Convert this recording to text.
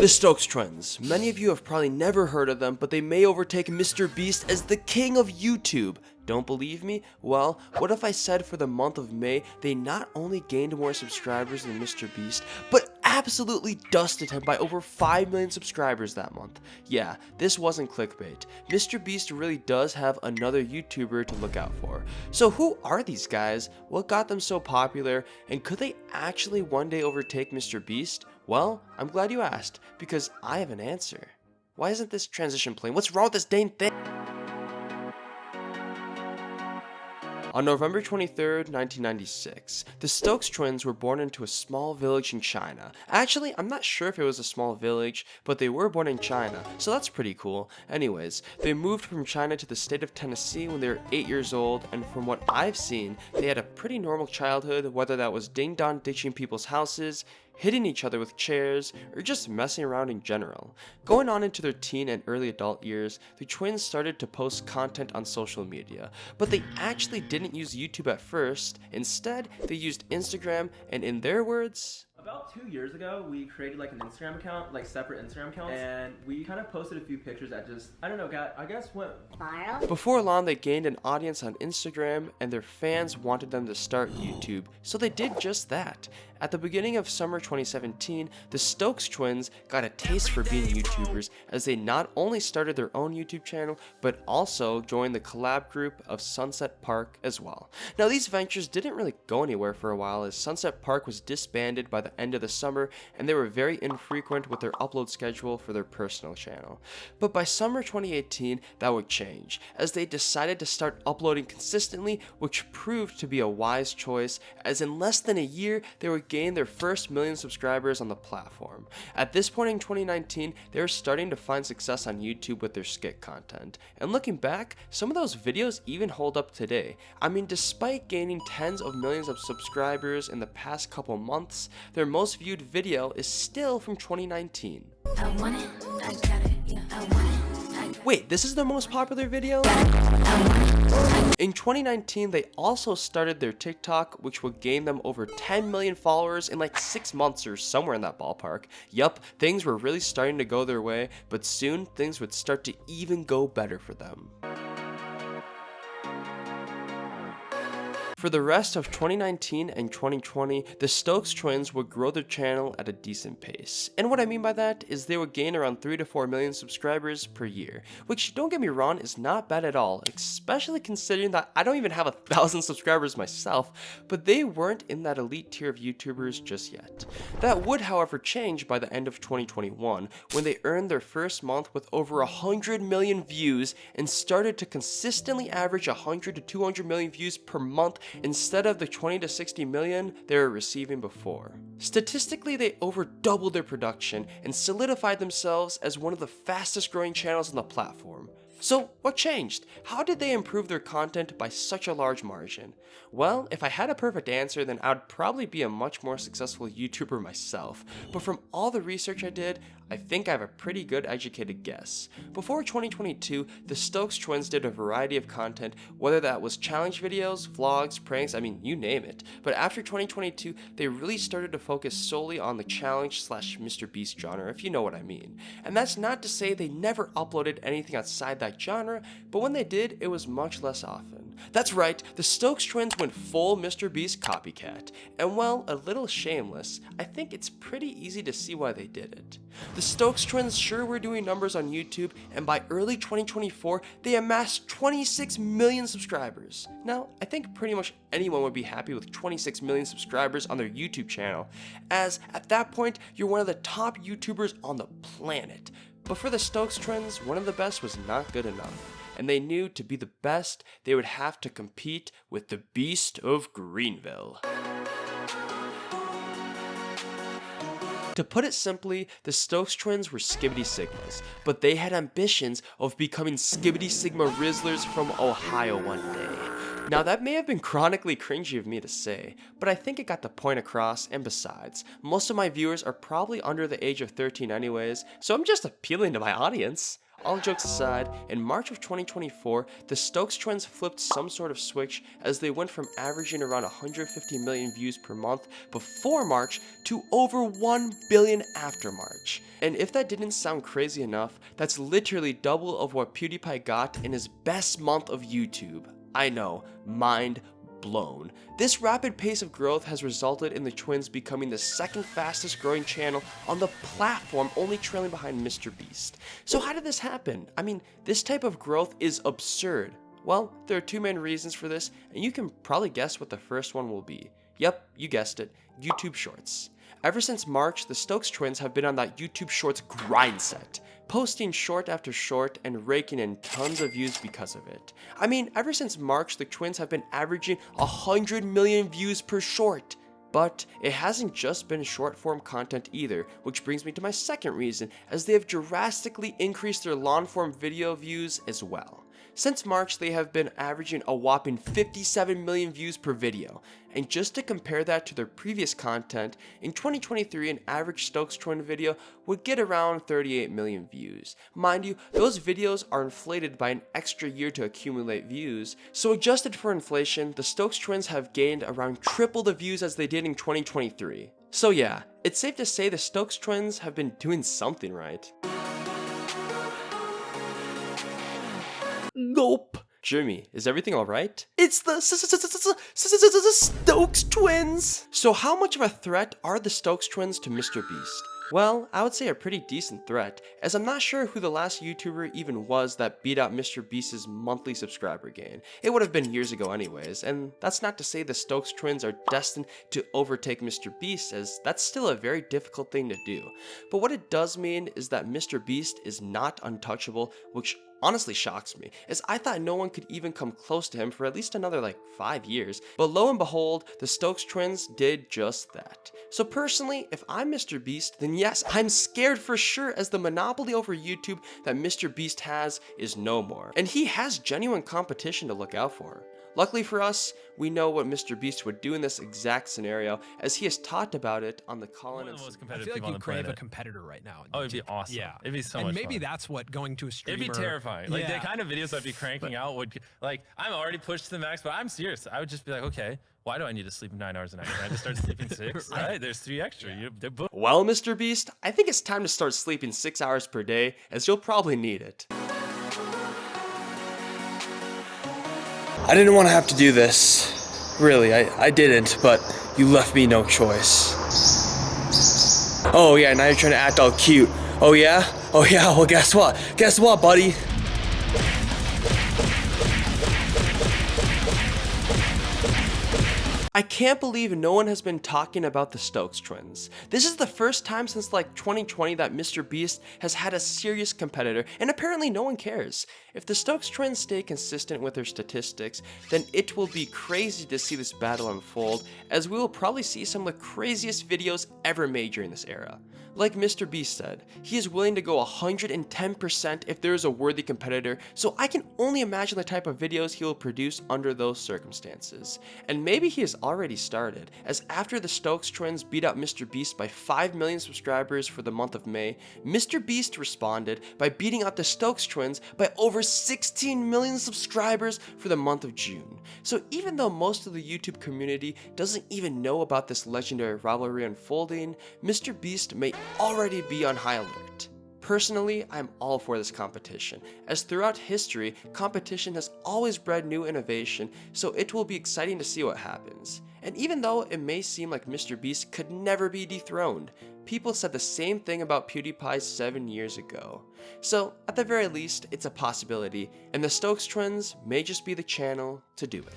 The Stokes Twins. Many of you have probably never heard of them, but they may overtake MrBeast as the king of YouTube. Don't believe me? Well, what if I said for the month of May, they not only gained more subscribers than MrBeast, but absolutely dusted him by over 5 million subscribers that month. Yeah, this wasn't clickbait. MrBeast really does have another YouTuber to look out for. So who are these guys? What got them so popular? And could they actually one day overtake MrBeast? Well, I'm glad you asked, because I have an answer. Why isn't this transition playing? What's wrong with this dang thing? On November 23rd, 1996, the Stokes twins were born into a small village in China. Actually, I'm not sure if it was a small village, but they were born in China, so that's pretty cool. Anyways, they moved from China to the state of Tennessee when they were 8 years old, and from what I've seen, they had a pretty normal childhood, whether that was ding-dong ditching people's houses, hitting each other with chairs, or just messing around in general. Going on into their teen and early adult years, the twins started to post content on social media, but they actually didn't use YouTube at first. Instead, they used Instagram, and in their words, about 2 years ago, we created like an Instagram account, like separate Instagram accounts, and we kind of posted a few pictures that just, I don't know, I guess went viral. Before long, they gained an audience on Instagram, and their fans wanted them to start YouTube, so they did just that. At the beginning of summer 2017, the Stokes twins got a taste for being YouTubers as they not only started their own YouTube channel, but also joined the collab group of Sunset Park as well. Now, these ventures didn't really go anywhere for a while as Sunset Park was disbanded by the end of the summer, and they were very infrequent with their upload schedule for their personal channel. But by summer 2018, that would change, as they decided to start uploading consistently, which proved to be a wise choice, as in less than a year, they would gain their first million subscribers on the platform. At this point in 2019, they were starting to find success on YouTube with their skit content. And looking back, some of those videos even hold up today. I mean, despite gaining tens of millions of subscribers in the past couple months, their most viewed video is still from 2019. I want it, I got it, yeah, I want it. Wait, this is their most popular video? In 2019, they also started their TikTok, which would gain them over 10 million followers in like 6 months or somewhere in that ballpark. Yup, things were really starting to go their way, but soon things would start to even go better for them. For the rest of 2019 and 2020, the Stokes twins would grow their channel at a decent pace. And what I mean by that is they would gain around 3 to 4 million subscribers per year, which, don't get me wrong, is not bad at all, especially considering that I don't even have 1,000 subscribers myself, but they weren't in that elite tier of YouTubers just yet. That would, however, change by the end of 2021, when they earned their first month with over 100 million views and started to consistently average 100 to 200 million views per month instead of the 20 to 60 million they were receiving before. Statistically, they over doubled their production and solidified themselves as one of the fastest growing channels on the platform. So what changed? How did they improve their content by such a large margin? Well, if I had a perfect answer, then I'd probably be a much more successful YouTuber myself. But from all the research I did, I think I have a pretty good educated guess. Before 2022, the Stokes twins did a variety of content, whether that was challenge videos, vlogs, pranks, I mean, you name it. But after 2022, they really started to focus solely on the challenge/MrBeast genre, if you know what I mean. And that's not to say they never uploaded anything outside that genre, but when they did, it was much less often. That's right, the Stokes twins went full MrBeast copycat. And while a little shameless, I think it's pretty easy to see why they did it. The Stokes twins sure were doing numbers on YouTube, and by early 2024, they amassed 26 million subscribers. Now, I think pretty much anyone would be happy with 26 million subscribers on their YouTube channel, as at that point, you're one of the top YouTubers on the planet. But for the Stokes twins, one of the best was not good enough, and they knew to be the best, they would have to compete with the Beast of Greenville. To put it simply, the Stokes twins were Skibbity Sigmas, but they had ambitions of becoming Skibbity Sigma Rizzlers from Ohio one day. Now that may have been chronically cringy of me to say, but I think it got the point across, and besides, most of my viewers are probably under the age of 13 anyways, so I'm just appealing to my audience. All jokes aside, in March of 2024, the Stokes Twins flipped some sort of switch as they went from averaging around 150 million views per month before March to over 1 billion after March. And if that didn't sound crazy enough, that's literally double of what PewDiePie got in his best month of YouTube. I know, mind blown. This rapid pace of growth has resulted in the twins becoming the second fastest growing channel on the platform, only trailing behind MrBeast. So how did this happen? I mean, this type of growth is absurd. Well, there are two main reasons for this, and you can probably guess what the first one will be. Yep, you guessed it, YouTube Shorts. Ever since March, the Stokes Twins have been on that YouTube Shorts grind set, posting short after short and raking in tons of views because of it. I mean, ever since March, the twins have been averaging 100 million views per short. But it hasn't just been short form content either, which brings me to my second reason, as they have drastically increased their long form video views as well. Since March, they have been averaging a whopping 57 million views per video. And just to compare that to their previous content, in 2023, an average Stokes Twin video would get around 38 million views. Mind you, those videos are inflated by an extra year to accumulate views, so adjusted for inflation, the Stokes Twins have gained around triple the views as they did in 2023. So yeah, it's safe to say the Stokes Twins have been doing something right. Nope. Jimmy, is everything alright? It's the Stokes Twins! So how much of a threat are the Stokes Twins to MrBeast? Well, I would say a pretty decent threat, as I'm not sure who the last YouTuber even was that beat out MrBeast's monthly subscriber gain. It would have been years ago anyways, and that's not to say the Stokes Twins are destined to overtake MrBeast, as that's still a very difficult thing to do. But what it does mean is that MrBeast is not untouchable, which honestly shocks me, as I thought no one could even come close to him for at least another 5 years, but lo and behold, the Stokes Twins did just that. So personally, if I'm MrBeast, then yes, I'm scared for sure, as the monopoly over YouTube that MrBeast has is no more, and he has genuine competition to look out for. Luckily for us, we know what MrBeast would do in this exact scenario, as he has talked about it on the Colin and... I feel like you crave a competitor right now. Oh, it'd be awesome. Yeah. It'd be so much And maybe fun. that's what going to a streamer... It'd be terrifying. Like, the kind of videos I'd be cranking out would... Like, I'm already pushed to the max, but I'm serious. I would just be like, okay, why do I need to sleep 9 hours a night? Can I just start sleeping 6? Right? There's 3 extra. Yeah. Well, MrBeast, I think it's time to start sleeping 6 hours per day, as you'll probably need it. I didn't want to have to do this. Really, I didn't, but you left me no choice. Oh yeah, now you're trying to act all cute. Oh yeah? Oh yeah, well guess what? Guess what, buddy? I can't believe no one has been talking about the Stokes Twins. This is the first time since 2020 that MrBeast has had a serious competitor, and apparently no one cares. If the Stokes Twins stay consistent with their statistics, then it will be crazy to see this battle unfold, as we will probably see some of the craziest videos ever made during this era. Like MrBeast said, he is willing to go 110% if there is a worthy competitor, so I can only imagine the type of videos he will produce under those circumstances. And maybe he has already started, as after the Stokes Twins beat out MrBeast by 5 million subscribers for the month of May, MrBeast responded by beating out the Stokes Twins by over 16 million subscribers for the month of June. So even though most of the YouTube community doesn't even know about this legendary rivalry unfolding, MrBeast may already be on high alert. Personally, I'm all for this competition, as throughout history, competition has always bred new innovation, so it will be exciting to see what happens. And even though it may seem like MrBeast could never be dethroned, people said the same thing about PewDiePie 7 years ago. So, at the very least, it's a possibility, and the Stokes Twins may just be the channel to do it.